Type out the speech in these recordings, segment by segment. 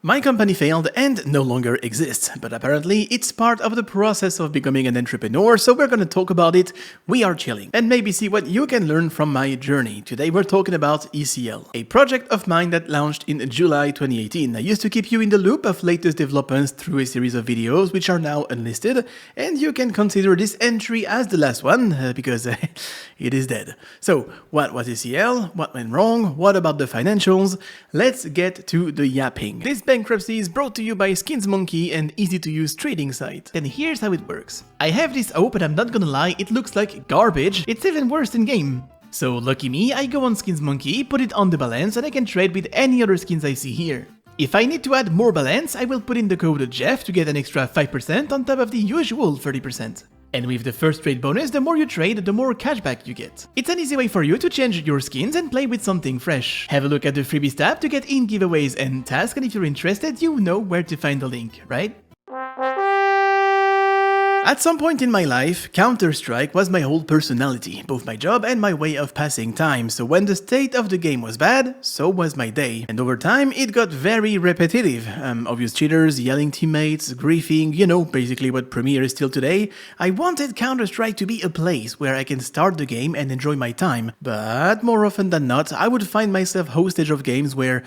My company failed and no longer exists, but apparently it's part of the process of becoming an entrepreneur, so we're gonna talk about it, we are chilling, and maybe see what you can learn from my journey. Today we're talking about ECL, a project of mine that launched in July 2018. I used to keep you in the loop of latest developments through a series of videos which are now unlisted, and you can consider this entry as the last one, because it is dead. So, what was ECL? What went wrong? What about the financials? Let's get to the yapping. This bankruptcy is brought to you by Skinsmonkey, an easy-to-use trading site. And here's how it works. I have this open, I'm not gonna lie, it looks like garbage. It's even worse in game. So lucky me, I go on Skinsmonkey, put it on the balance, and I can trade with any other skins I see here. If I need to add more balance, I will put in the code Jeff to get an extra 5% on top of the usual 30%. And with the first trade bonus, the more you trade, the more cashback you get. It's an easy way for you to change your skins and play with something fresh. Have a look at the freebies tab to get in giveaways and tasks, and if you're interested, you know where to find the link, right? At some point in my life, Counter-Strike was my whole personality, both my job and my way of passing time, so when the state of the game was bad, so was my day. And over time, it got very repetitive. Obvious cheaters, yelling teammates, griefing, you know, basically what Premier is still today. I wanted Counter-Strike to be a place where I can start the game and enjoy my time, but more often than not, I would find myself hostage of games where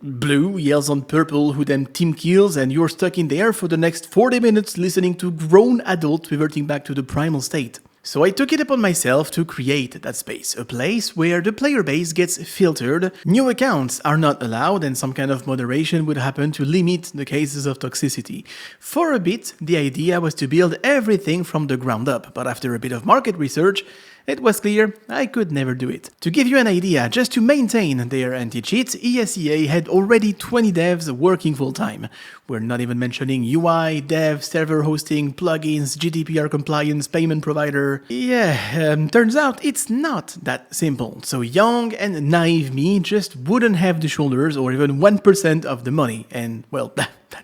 blue yells on purple who then team kills and you're stuck in there for the next 40 minutes listening to grown adults reverting back to the primal state. So I took it upon myself to create that space, a place where the player base gets filtered, new accounts are not allowed, and some kind of moderation would happen to limit the cases of toxicity. For a bit, the idea was to build everything from the ground up, but after a bit of market research, it was clear I could never do it. To give you an idea, just to maintain their anti-cheat, ECL had already 20 devs working full-time. We're not even mentioning UI, dev, server hosting, plugins, GDPR compliance, payment provider. Yeah, turns out it's not that simple. So young and naive me just wouldn't have the shoulders or even 1% of the money, and well,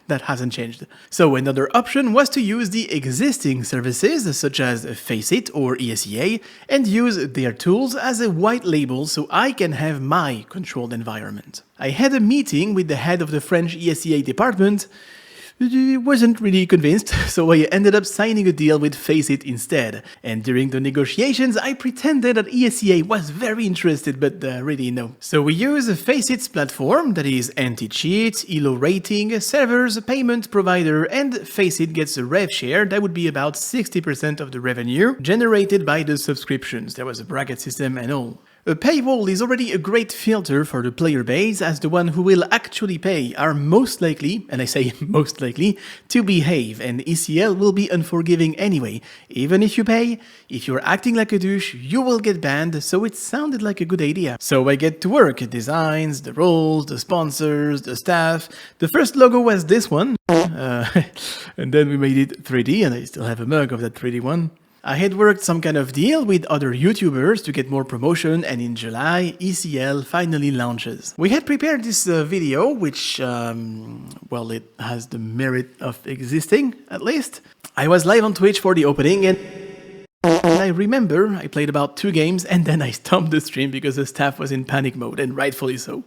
that hasn't changed. So another option was to use the existing services such as Faceit or ECL and use their tools as a white label so I can have my controlled environment. I had a meeting with the head of the French ECL department. I wasn't really convinced, so I ended up signing a deal with Faceit instead. And during the negotiations, I pretended that ECL was very interested, but really no. So we use Faceit's platform, that is anti-cheat, ELO rating, servers, payment provider, and Faceit gets a rev share that would be about 60% of the revenue generated by the subscriptions. There was a bracket system and all. A paywall is already a great filter for the player base, as the one who will actually pay are most likely, and I say most likely, to behave, and ECL will be unforgiving anyway. Even if you pay, if you're acting like a douche, you will get banned, so it sounded like a good idea. So I get to work, designs, the roles, the sponsors, the staff. The first logo was this one, and then we made it 3D, and I still have a mug of that 3D one. I had worked some kind of deal with other YouTubers to get more promotion, and in July, ECL finally launches. We had prepared this video, which, well, it has the merit of existing, at least. I was live on Twitch for the opening, and I remember I played about 2 games, and then I stopped the stream because the staff was in panic mode, and rightfully so.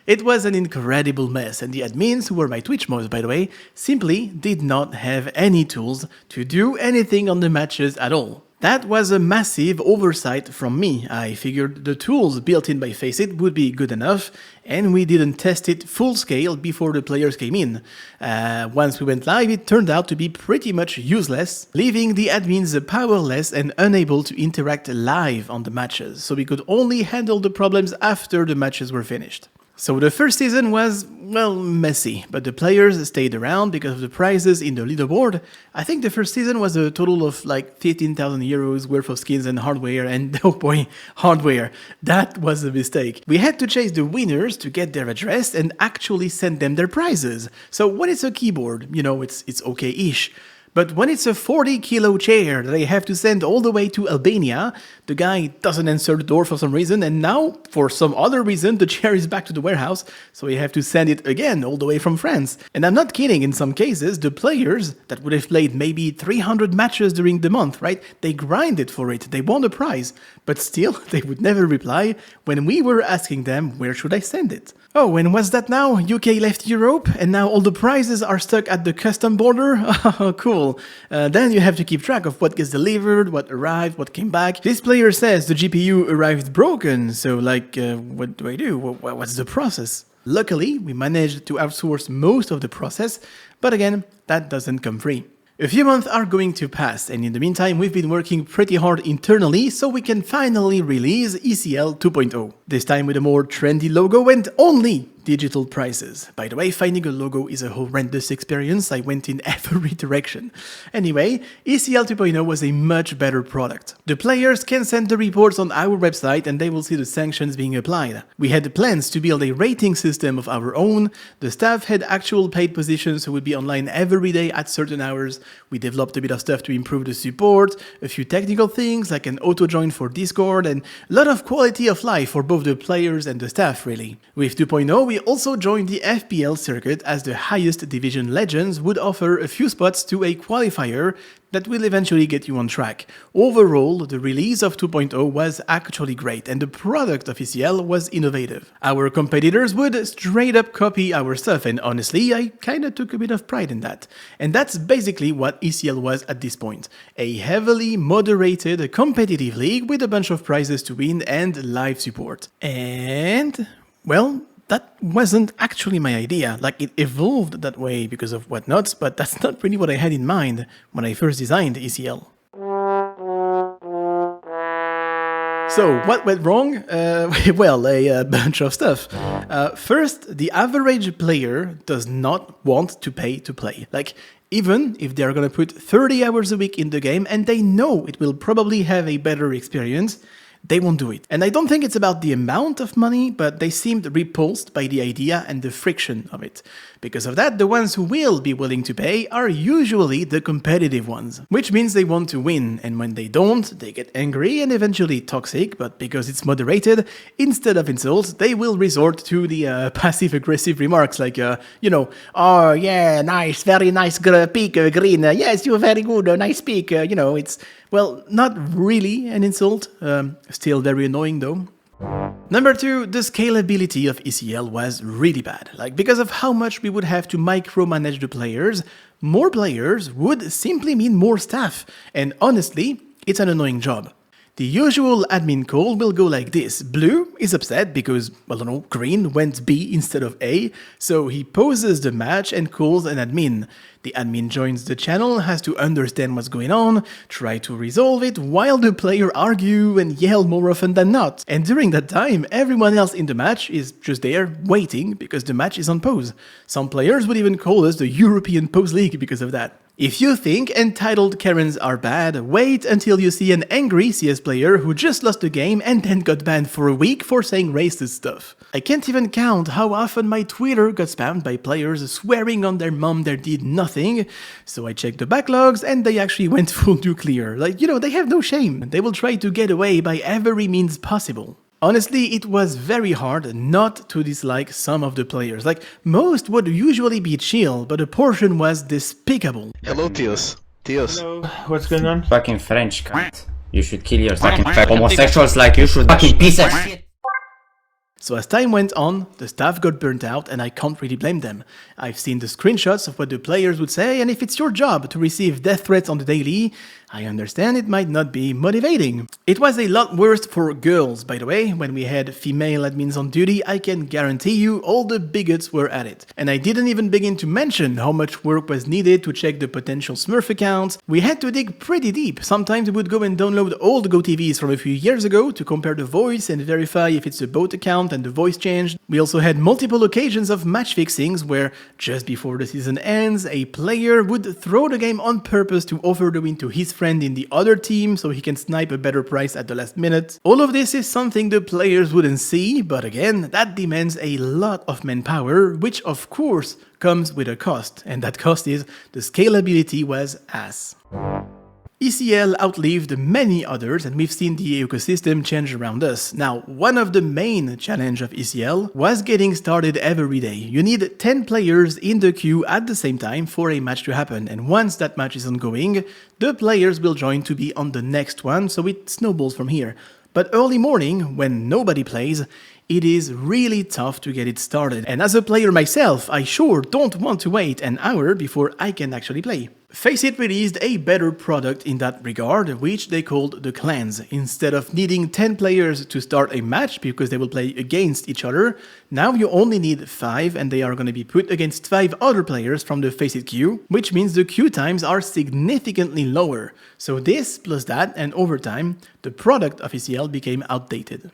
It was an incredible mess, and the admins, who were my Twitch mods by the way, simply did not have any tools to do anything on the matches at all. That was a massive oversight from me. I figured the tools built in by Faceit would be good enough, and we didn't test it full scale before the players came in. Once we went live, it turned out to be pretty much useless, leaving the admins powerless and unable to interact live on the matches, so we could only handle the problems after the matches were finished. So the first season was, well, messy, but the players stayed around because of the prizes in the leaderboard. I think the first season was a total of like 15,000 euros worth of skins and hardware, and oh boy, hardware, that was a mistake. We had to chase the winners to get their address and actually send them their prizes. So when it's a keyboard, you know, it's okay-ish. But when it's a 40-kilo chair that I have to send all the way to Albania, the guy doesn't answer the door for some reason, and now, for some other reason, the chair is back to the warehouse, so I have to send it again all the way from France. And I'm not kidding, in some cases, the players that would have played maybe 300 matches during the month, right? They grinded for it, they won a prize, but still, they would never reply when we were asking them where should I send it. Oh, and what's that now? UK left Europe, and now all the prizes are stuck at the custom border? Oh, cool. Then you have to keep track of what gets delivered, what arrived, what came back. This player says the GPU arrived broken, so like, what do I do? What's the process? Luckily, we managed to outsource most of the process, but again, that doesn't come free. A few months are going to pass, and in the meantime we've been working pretty hard internally so we can finally release ECL 2.0. This time with a more trendy logo and only digital prices. By the way, finding a logo is a horrendous experience. I went in every direction. Anyway, ECL 2.0 was a much better product. The players can send the reports on our website and they will see the sanctions being applied. We had plans to build a rating system of our own. The staff had actual paid positions who would be online every day at certain hours. We developed a bit of stuff to improve the support, a few technical things like an auto-join for Discord, and a lot of quality of life for both the players and the staff really. With 2.0, we also joined the FPL circuit as the highest division legends would offer a few spots to a qualifier that will eventually get you on track. Overall, the release of 2.0 was actually great and the product of ECL was innovative. Our competitors would straight up copy our stuff and honestly, I kinda took a bit of pride in that. And that's basically what ECL was at this point. A heavily moderated competitive league with a bunch of prizes to win and live support. And, well, that wasn't actually my idea. Like, it evolved that way because of whatnots, but that's not really what I had in mind when I first designed ECL. So, what went wrong? Well, a bunch of stuff. First, the average player does not want to pay to play. Like, even if they're gonna put 30 hours a week in the game and they know it will probably have a better experience, they won't do it. And I don't think it's about the amount of money, but they seemed repulsed by the idea and the friction of it. Because of that, the ones who will be willing to pay are usually the competitive ones, which means they want to win, and when they don't, they get angry and eventually toxic, but because it's moderated, instead of insults, they will resort to the passive-aggressive remarks like, you know, oh yeah, nice, very nice pick, green, yes, you're very good, nice pick, you know, it's, well, not really an insult, still very annoying though. Number 2, the scalability of ECL was really bad. Like, because of how much we would have to micromanage the players, more players would simply mean more staff, and honestly, it's an annoying job. The usual admin call will go like this. Blue is upset because, well, I don't know, green went B instead of A, so he pauses the match and calls an admin. The admin joins the channel, has to understand what's going on, try to resolve it, while the player argue and yell more often than not. And during that time, everyone else in the match is just there, waiting, because the match is on pause. Some players would even call us the European Pause League because of that. If you think entitled Karens are bad, wait until you see an angry CS player who just lost the game and then got banned for a week for saying racist stuff. I can't even count how often my Twitter got spammed by players swearing on their mom they did nothing, so I checked the backlogs and they actually went full nuclear. Like, you know, they have no shame. They will try to get away by every means possible. Honestly, it was very hard not to dislike some of the players. Like, most would usually be chill, but a portion was despicable. Hello, Tios. Tios. Hello. What's going on? Fucking French cunt. You should kill yourself. Fucking homosexuals like you should fucking piece of shit. So as time went on, the staff got burnt out and I can't really blame them. I've seen the screenshots of what the players would say, and if it's your job to receive death threats on the daily, I understand it might not be motivating. It was a lot worse for girls, by the way. When we had female admins on duty, I can guarantee you all the bigots were at it. And I didn't even begin to mention how much work was needed to check the potential Smurf accounts. We had to dig pretty deep. Sometimes we would go and download old GoTVs from a few years ago to compare the voice and verify if it's a bot account and the voice changed. We also had multiple occasions of match fixings where, just before the season ends, a player would throw the game on purpose to offer the win to his friend friend in the other team so he can snipe a better price at the last minute. All of this is something the players wouldn't see, but again, that demands a lot of manpower, which of course comes with a cost, and that cost is the scalability was ass. ECL outlived many others, and we've seen the ecosystem change around us. Now, one of the main challenges of ECL was getting started every day. You need 10 players in the queue at the same time for a match to happen, and once that match is ongoing, the players will join to be on the next one, so it snowballs from here. But early morning, when nobody plays, it is really tough to get it started. And as a player myself, I sure don't want to wait an hour before I can actually play. Faceit released a better product in that regard, which they called the clans. Instead of needing 10 players to start a match because they will play against each other, now you only need 5 and they are going to be put against 5 other players from the Faceit queue, which means the queue times are significantly lower. So this plus that, and over time, the product of ECL became outdated.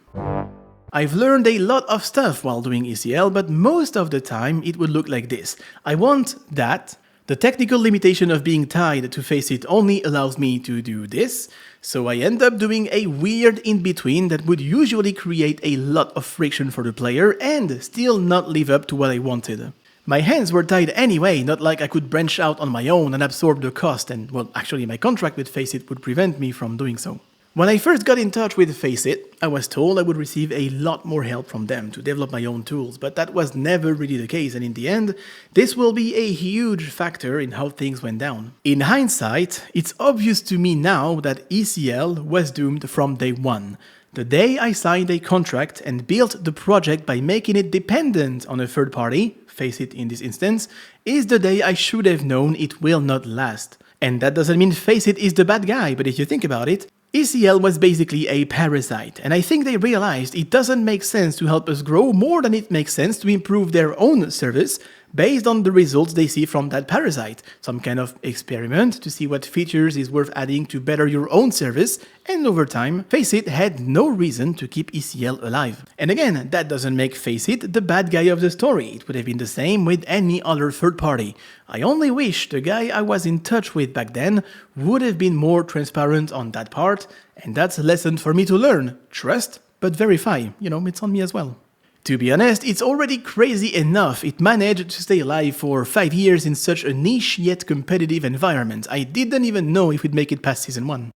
I've learned a lot of stuff while doing ECL, but most of the time it would look like this. I want that. The technical limitation of being tied to Faceit only allows me to do this, so I end up doing a weird in-between that would usually create a lot of friction for the player and still not live up to what I wanted. My hands were tied anyway, not like I could branch out on my own and absorb the cost, and well, actually my contract with Faceit would prevent me from doing so. When I first got in touch with Faceit, I was told I would receive a lot more help from them to develop my own tools, but that was never really the case, and in the end, this will be a huge factor in how things went down. In hindsight, it's obvious to me now that ECL was doomed from day one. The day I signed a contract and built the project by making it dependent on a third party, Faceit in this instance, is the day I should have known it will not last. And that doesn't mean Faceit is the bad guy, but if you think about it, ECL was basically a parasite, and I think they realized it doesn't make sense to help us grow more than it makes sense to improve their own service based on the results they see from that parasite. Some kind of experiment to see what features is worth adding to better your own service, and over time, Faceit had no reason to keep ECL alive. And again, that doesn't make Faceit the bad guy of the story. It would have been the same with any other third party. I only wish the guy I was in touch with back then would have been more transparent on that part, and that's a lesson for me to learn. Trust, but verify. You know, it's on me as well. To be honest, it's already crazy enough it managed to stay alive for 5 years in such a niche yet competitive environment. I didn't even know if we'd make it past Season 1.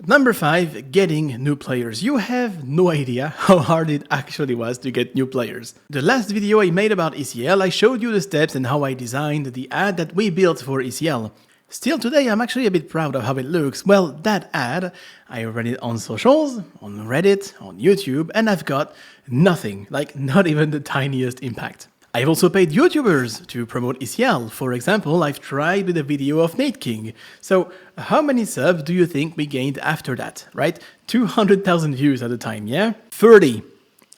Number 5, getting new players. You have no idea how hard it actually was to get new players. The last video I made about ECL, I showed you the steps and how I designed the ad that we built for ECL. Still today, I'm actually a bit proud of how it looks. Well, that ad, I ran it on socials, on Reddit, on YouTube, and I've got nothing, like not even the tiniest impact. I've also paid YouTubers to promote ECL. For example, I've tried with a video of Nate King. So, how many subs do you think we gained after that, right? 200,000 views at the time, yeah? 30.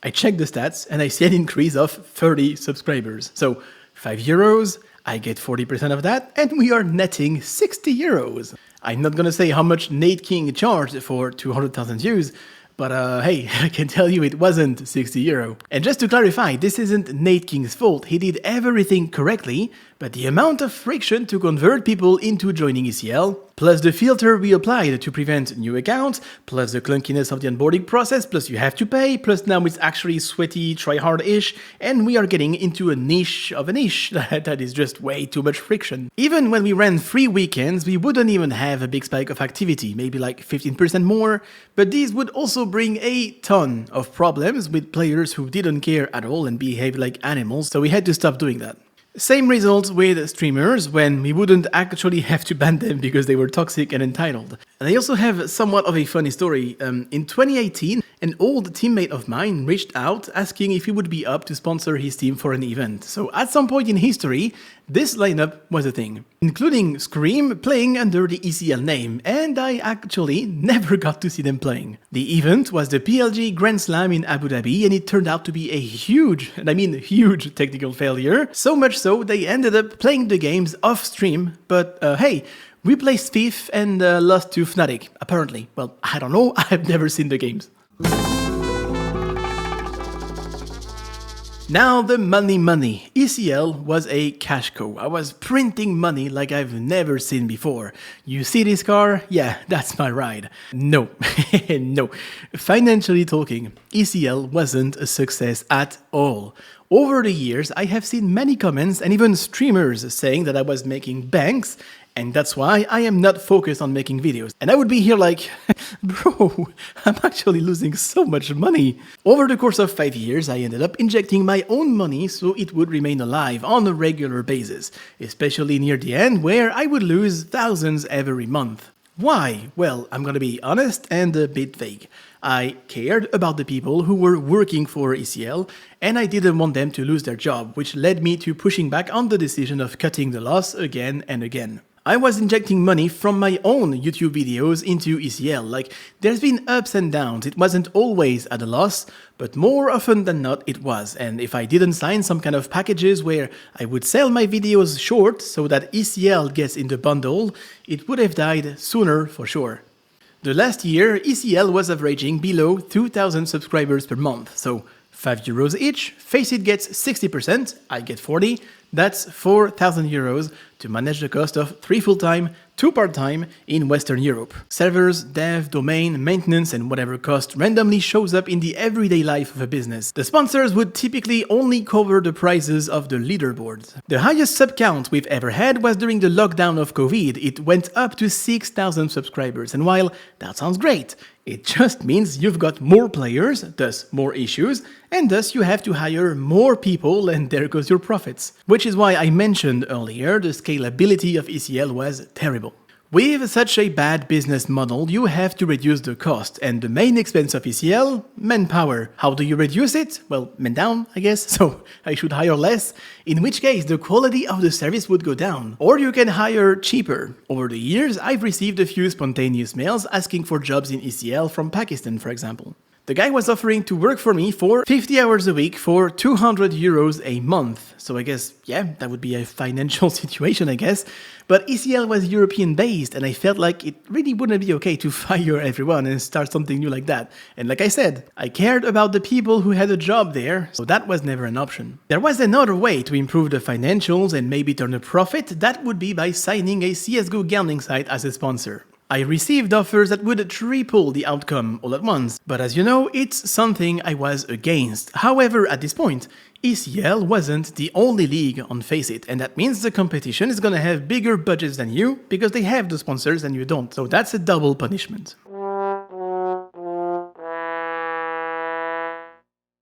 I checked the stats and I see an increase of 30 subscribers. So, €5, I get 40% of that, and we are netting €60. I'm not gonna say how much Nate King charged for 200,000 views, but hey, I can tell you it wasn't €60. And just to clarify, this isn't Nate King's fault. He did everything correctly, but the amount of friction to convert people into joining ECL, plus the filter we applied to prevent new accounts, plus the clunkiness of the onboarding process, plus you have to pay, plus now it's actually sweaty, try-hard-ish, and we are getting into a niche of a niche that is just way too much friction. Even when we ran free weekends, we wouldn't even have a big spike of activity, maybe like 15% more, but these would also bring a ton of problems with players who didn't care at all and behaved like animals, so we had to stop doing that. Same results with streamers when we wouldn't actually have to ban them because they were toxic and entitled. And I also have somewhat of a funny story. In 2018, an old teammate of mine reached out asking if he would be up to sponsor his team for an event. So at some point in history, this lineup was a thing, including Scream playing under the ECL name, and I actually never got to see them playing. The event was the PLG Grand Slam in Abu Dhabi, and it turned out to be a huge, and I mean huge, technical failure. So much so, they ended up playing the games off stream, but hey, we placed 5th and lost to Fnatic, apparently. Well, I don't know, I've never seen the games. Now the money. ECL was a cash cow. I was printing money like I've never seen before. You see this car? Yeah, that's my ride. No, no. Financially talking, ECL wasn't a success at all. Over the years, I have seen many comments and even streamers saying that I was making banks, and that's why I am not focused on making videos. And I would be here like, bro, I'm actually losing so much money. Over the course of 5 years, I ended up injecting my own money so it would remain alive on a regular basis, especially near the end where I would lose thousands every month. Why? Well, I'm gonna be honest and a bit vague. I cared about the people who were working for ECL, and I didn't want them to lose their job, which led me to pushing back on the decision of cutting the loss again and again. I was injecting money from my own YouTube videos into ECL, like there's been ups and downs, it wasn't always at a loss, but more often than not it was, and if I didn't sign some kind of packages where I would sell my videos short so that ECL gets in the bundle, it would have died sooner for sure. The last year, ECL was averaging below 2,000 subscribers per month, so €5 each, Faceit gets 60%, I get 40, that's €4,000 to manage the cost of 3 full-time, 2 part-time in Western Europe. Servers, dev, domain, maintenance and whatever cost randomly shows up in the everyday life of a business. The sponsors would typically only cover the prices of the leaderboards. The highest sub count we've ever had was during the lockdown of COVID. It went up to 6,000 subscribers, and while that sounds great, it just means you've got more players, thus more issues, and thus you have to hire more people and there goes your profits. Which is why I mentioned earlier the scalability of ECL was terrible. With such a bad business model, you have to reduce the cost, and the main expense of ECL, manpower. How do you reduce it? Well, men down, I guess, so I should hire less, in which case the quality of the service would go down. Or you can hire cheaper. Over the years, I've received a few spontaneous mails asking for jobs in ECL from Pakistan, for example. The guy was offering to work for me for 50 hours a week for €200 a month. So I guess, yeah, that would be a financial situation, I guess. But ECL was European based, and I felt like it really wouldn't be okay to fire everyone and start something new like that. And like I said, I cared about the people who had a job there, so that was never an option. There was another way to improve the financials and maybe turn a profit. That would be by signing a CSGO gambling site as a sponsor. I received offers that would triple the outcome all at once, but as you know, it's something I was against. However, at this point, ECL wasn't the only league on Faceit, and that means the competition is gonna have bigger budgets than you, because they have the sponsors and you don't, so that's a double punishment.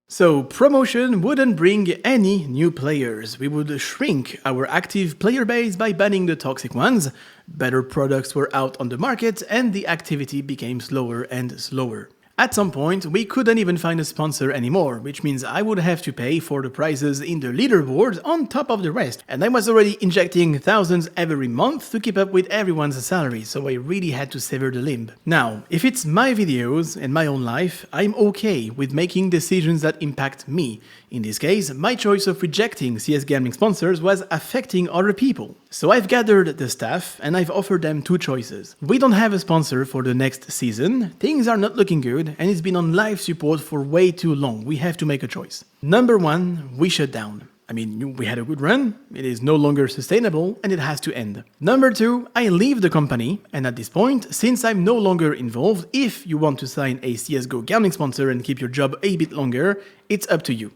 So promotion wouldn't bring any new players. We would shrink our active player base by banning the toxic ones. Better products were out on the market and the activity became slower and slower. At some point, we couldn't even find a sponsor anymore, which means I would have to pay for the prizes in the leaderboard on top of the rest. And I was already injecting thousands every month to keep up with everyone's salary, so I really had to sever the limb. Now, if it's my videos and my own life, I'm okay with making decisions that impact me. In this case, my choice of rejecting CS Gambling sponsors was affecting other people. So I've gathered the staff and I've offered them 2 choices. We don't have a sponsor for the next season, things are not looking good, and it's been on live support for way too long. We have to make a choice. Number 1, we shut down. I mean, we had a good run, it is no longer sustainable, and it has to end. Number 2, I leave the company, and at this point, since I'm no longer involved, if you want to sign a CSGO gambling sponsor and keep your job a bit longer, it's up to you.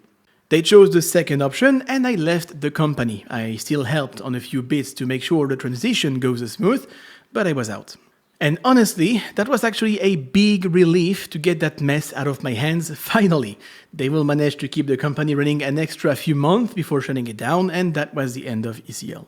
They chose the second option and I left the company. I still helped on a few bits to make sure the transition goes smooth, but I was out. And honestly, that was actually a big relief to get that mess out of my hands finally. They will manage to keep the company running an extra few months before shutting it down, and that was the end of ECL.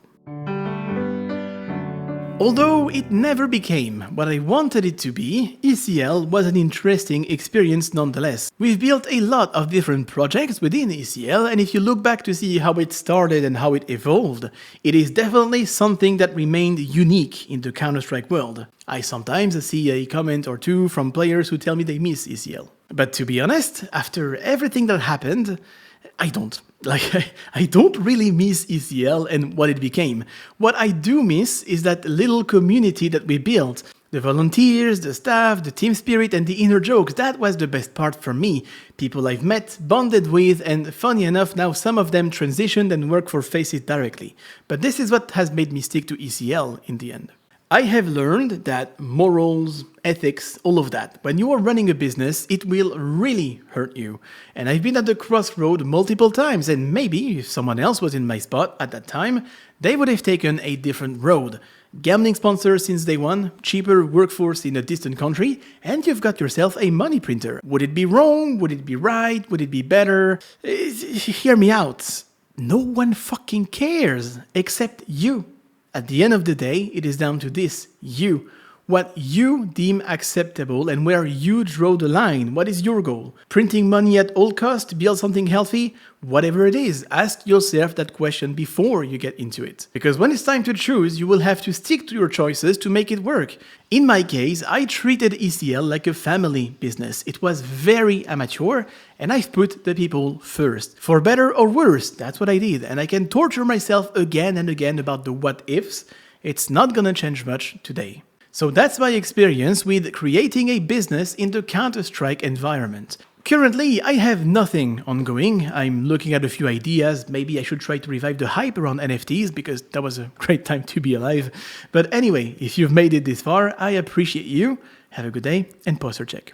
Although it never became what I wanted it to be, ECL was an interesting experience nonetheless. We've built a lot of different projects within ECL, and if you look back to see how it started and how it evolved, it is definitely something that remained unique in the Counter-Strike world. I sometimes see a comment or two from players who tell me they miss ECL. But to be honest, after everything that happened, I don't. I don't really miss ECL and what it became. What I do miss is that little community that we built. The volunteers, the staff, the team spirit, and the inner jokes, that was the best part for me. People I've met, bonded with, and funny enough, now some of them transitioned and work for Faceit directly. But this is what has made me stick to ECL in the end. I have learned that morals, ethics, all of that, when you are running a business, it will really hurt you. And I've been at the crossroad multiple times, and maybe if someone else was in my spot at that time, they would have taken a different road. Gambling sponsor since day one, cheaper workforce in a distant country, and you've got yourself a money printer. Would it be wrong? Would it be right? Would it be better? Hear me out. No one fucking cares except you. At the end of the day, it is down to this, you. What you deem acceptable and where you draw the line. What is your goal? Printing money at all costs to build something healthy? Whatever it is, ask yourself that question before you get into it. Because when it's time to choose, you will have to stick to your choices to make it work. In my case, I treated ECL like a family business. It was very amateur, and I've put the people first. For better or worse, that's what I did. And I can torture myself again and again about the what ifs. It's not gonna change much today. So that's my experience with creating a business in the Counter-Strike environment. Currently, I have nothing ongoing. I'm looking at a few ideas. Maybe I should try to revive the hype around NFTs because that was a great time to be alive. But anyway, if you've made it this far, I appreciate you. Have a good day and poster check.